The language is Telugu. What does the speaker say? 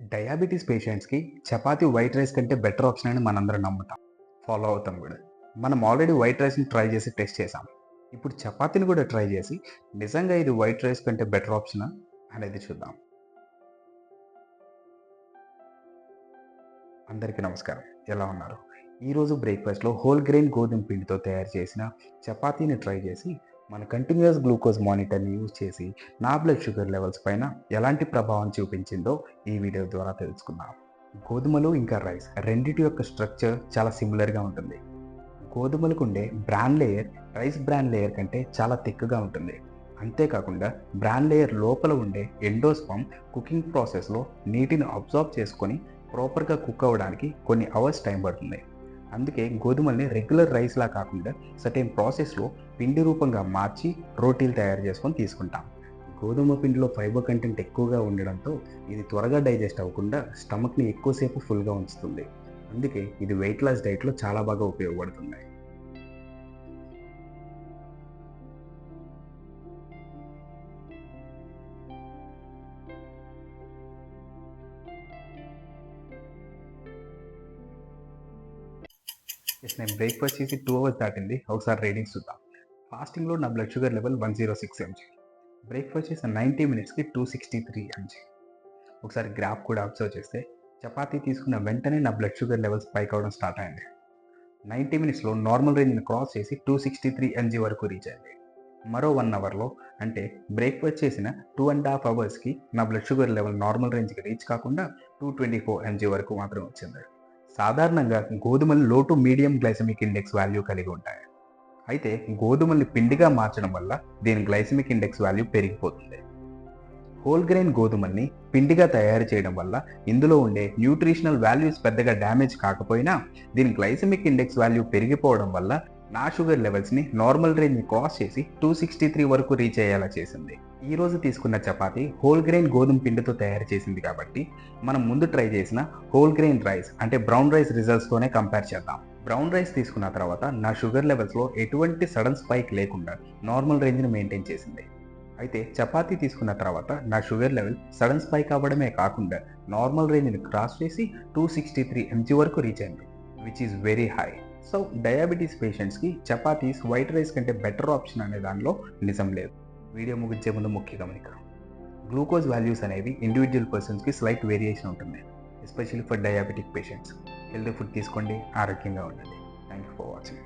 డయాబెటీస్ పేషెంట్స్‌కి చపాతీ వైట్ రైస్ కంటే బెటర్ ఆప్షన్ అని మనందరం నమ్ముతాం. ఫాలో అవుతాం గూడా. మనం ఆల్రెడీ వైట్ రైస్‌ని ట్రై చేసి టెస్ట్ చేసాం. ఇప్పుడు చపాతీని కూడా ట్రై చేసి నిజంగా ఇది వైట్ రైస్ కంటే బెటర్ ఆప్షనా అనేది చూద్దాం. అందరికీ నమస్కారం. ఎలా ఉన్నారు? ఈరోజు బ్రేక్‌ఫాస్ట్‌లో హోల్ గ్రెయిన్ గోధుమ పిండితో తయారు చేసిన చపాతీని ట్రై చేసి మన కంటిన్యూయస్ గ్లూకోజ్ మానిటర్‌ని యూజ్ చేసి నా బ్లడ్ షుగర్ లెవెల్స్ పైన ఎలాంటి ప్రభావం చూపించిందో ఈ వీడియో ద్వారా తెలుసుకుందాం. గోధుమలు ఇంకా రైస్ రెండిటి యొక్క స్ట్రక్చర్ చాలా సిమిలర్‌గా ఉంటుంది. గోధుమలకు ఉండే bran layer rice bran layer కంటే చాలా థిక్‌గా ఉంటుంది. అంతేకాకుండా బ్రాన్ లేయర్ లోపల ఉండే ఎండోస్పర్మ్ కుకింగ్ ప్రాసెస్‌లో నీటిని అబ్జార్బ్ చేసుకొని ప్రాపర్‌గా కుక్ అవ్వడానికి కొన్ని అవర్స్ టైం పడుతుంది. అందుకే గోధుమల్ని రెగ్యులర్ రైస్‌లా కాకుండా సర్టెన్ ప్రాసెస్‌లో పిండి రూపంగా మార్చి రోటీలు తయారు చేసుకొని తీసుకుంటాం. గోధుమ పిండిలో ఫైబర్ కంటెంట్ ఎక్కువగా ఉండడంతో ఇది త్వరగా డైజెస్ట్ అవ్వకుండా స్టమక్‌ని ఎక్కువసేపు ఫుల్‌గా ఉంచుతుంది. అందుకే ఇది వెయిట్ లాస్ డైట్‌లో చాలా బాగా ఉపయోగపడుతుంది. నేను బ్రేక్‌ఫాస్ట్ చేసి 2 అవర్స్ దాటింది. ఒకసారి రీడింగ్స్ చూద్దాం. ఫాస్టింగ్‌లో నా blood sugar level 106 MG. Breakfast చేసిన 90 మినిట్స్‌కి 263 ఎంజీ. ఒకసారి గ్రాఫ్ కూడా అబ్జర్వ్ చేస్తే చపాతీ తీసుకున్న వెంటనే నా బ్లడ్ షుగర్ లెవెల్స్ స్పైక్ అవ్వడం స్టార్ట్ అయింది. 90 మినిట్స్‌లో నార్మల్ రేంజ్‌ని క్రాస్ చేసి 263 ఎంజీ వరకు రీచ్ అయింది. మరో 1 అవర్‌లో అంటే బ్రేక్‌ఫాస్ట్ చేసిన 2½ అవర్స్‌కి నా బ్లడ్ షుగర్ లెవెల్ నార్మల్ రేంజ్‌కి రీచ్ కాకుండా 224 ఎంజీ వరకు మాత్రమే వచ్చింది. సాధారణంగా గోధుమలు low to medium glycemic index value కలిగి ఉంటాయి. అయితే గోధుమల్ని పిండిగా మార్చడం వల్ల దీని గ్లైసెమిక్ ఇండెక్స్ వాల్యూ పెరిగిపోతుంది. హోల్ గ్రెయిన్ గోధుమల్ని పిండిగా తయారు చేయడం వల్ల ఇందులో ఉండే న్యూట్రిషనల్ వాల్యూస్ పెద్దగా డ్యామేజ్ కాకపోయినా దీని గ్లైసెమిక్ ఇండెక్స్ వాల్యూ పెరిగిపోవడం వల్ల నా షుగర్ లెవెల్స్ని నార్మల్ రేంజ్ని క్రాస్ చేసి 263 వరకు రీచ్ అయ్యేలా చేసింది. ఈ రోజు తీసుకున్న చపాతీ హోల్ గ్రెయిన్ గోధుమ పిండితో తయారు చేసింది కాబట్టి మనం ముందు ట్రై చేసిన హోల్ గ్రెయిన్ రైస్ అంటే బ్రౌన్ రైస్ రిజల్ట్స్తోనే కంపేర్ చేద్దాం. బ్రౌన్ రైస్ తీసుకున్న తర్వాత నా షుగర్ లెవెల్స్లో ఎటువంటి సడన్ స్పైక్ లేకుండా నార్మల్ రేంజ్ని మెయింటైన్ చేసింది. అయితే చపాతీ తీసుకున్న తర్వాత నా షుగర్ లెవెల్ సడన్ స్పైక్ అవ్వడమే కాకుండా నార్మల్ రేంజ్ని క్రాస్ చేసి 263 ఎంజీ వరకు రీచ్ అయింది, which is very high. So diabetes పేషెంట్స్కి చపాతీస్ వైట్ రైస్ కంటే బెటర్ ఆప్షన్ అనే దానిలో నిజం లేదు. వీడియో ముగించే ముందు ముఖ్య గమనిక: గ్లూకోజ్ వాల్యూస్ అనేవి ఇండివిజువల్ పర్సన్స్కి స్లైట్ వేరియేషన్ ఉంటుంది, especially for diabetic patients. Healthy food తీసుకోండి, ఆరోగ్యంగా ఉండండి. Thank you for watching.